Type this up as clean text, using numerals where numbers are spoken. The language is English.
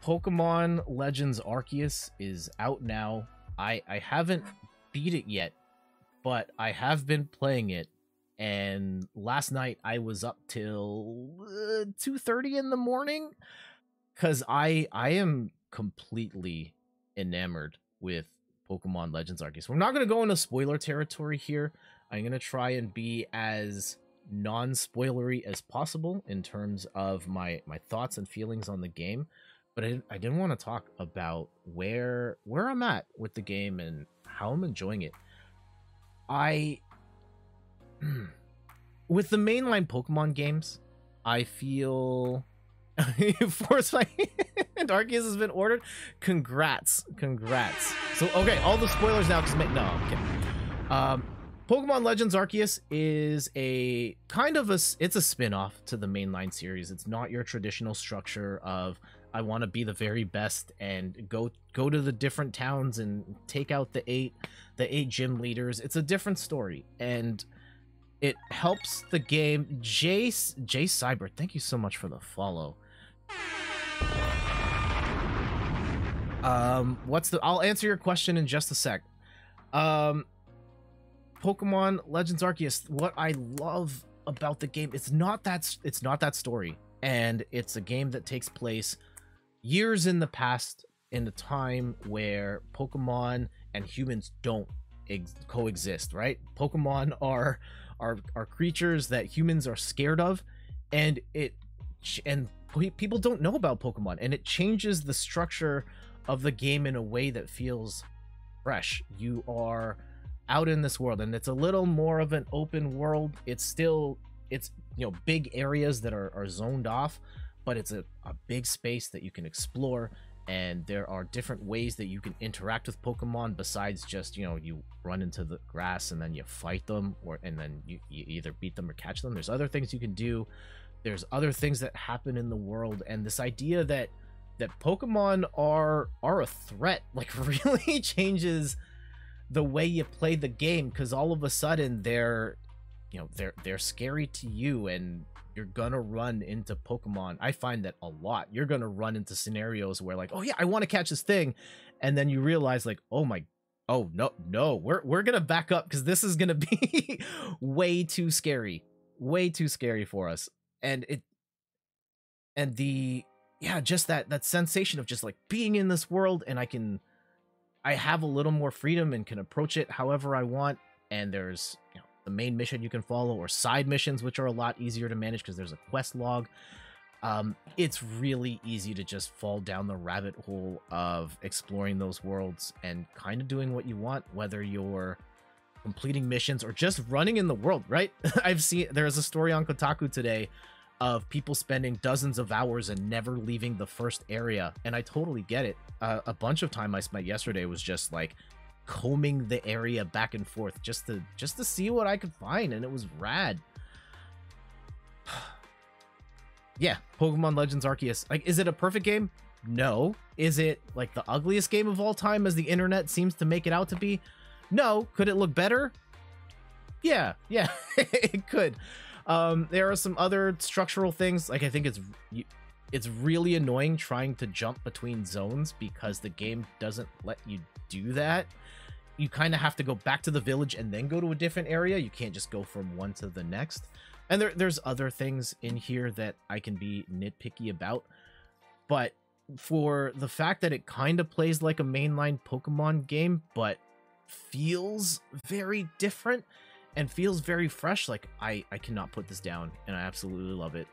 Pokemon Legends Arceus is out now. I haven't beat it yet, but I have been playing it. And last night I was up till 2:30 in the morning because I am completely enamored with Pokemon Legends Arceus. We're not going to go into spoiler territory here. I'm going to try and be as non-spoilery as possible in terms of my thoughts and feelings on the game. But I didn't want to talk about where I'm at with the game and how I'm enjoying it. With the mainline Pokemon games, I feel Force Fight and Arceus has been ordered. Congrats. So okay, all the spoilers now. No, I'm kidding. Pokemon Legends Arceus is a kind of it's a spin-off to the mainline series. It's not your traditional structure of I want to be the very best and go to the different towns and take out the eight gym leaders. It's a different story, and it helps the game. Jay Cyber, thank you so much for the follow. I'll answer your question in just a sec. Pokemon Legends Arceus, what I love about the game, it's not that story, and it's a game that takes place years in the past, in a time where Pokemon and humans don't coexist, right? Pokemon are creatures that humans are scared of, and people don't know about Pokemon, and it changes the structure of the game in a way that feels fresh. You are out in this world, and it's a little more of an open world. It's big areas that are zoned off, but it's a big space that you can explore, and there are different ways that you can interact with Pokemon besides just, you run into the grass and then you fight them, and then you either beat them or catch them. There's other things you can do. There's other things that happen in the world, and this idea that Pokemon are a threat, like, really changes the way you play the game, because all of a sudden they're scary to you, and you're gonna run into Pokemon. I find that a lot. You're gonna run into scenarios where, like, oh yeah, I want to catch this thing, and then you realize, like, oh no, we're gonna back up because this is gonna be way too scary for us. And just that sensation of just, like, being in this world, and I have a little more freedom and can approach it however I want. And there's the main mission you can follow, or side missions, which are a lot easier to manage because there's a quest log. It's really easy to just fall down the rabbit hole of exploring those worlds and kind of doing what you want, whether you're completing missions or just running in the world, right? There's a story on Kotaku today of people spending dozens of hours and never leaving the first area, and I totally get it. A bunch of time I spent yesterday was just, like, combing the area back and forth just to see what I could find, and it was rad. Yeah, Pokemon Legends Arceus. Like, is it a perfect game? No. Is it, like, the ugliest game of all time, as the internet seems to make it out to be? No. Could it look better? Yeah, it could. There are some other structural things. Like, I think it's really annoying trying to jump between zones because the game doesn't let you do that. You kind of have to go back to the village and then go to a different area. You can't just go from one to the next. And there's other things in here that I can be nitpicky about. But for the fact that it kind of plays like a mainline Pokemon game, but feels very different and feels very fresh, like, I cannot put this down, and I absolutely love it.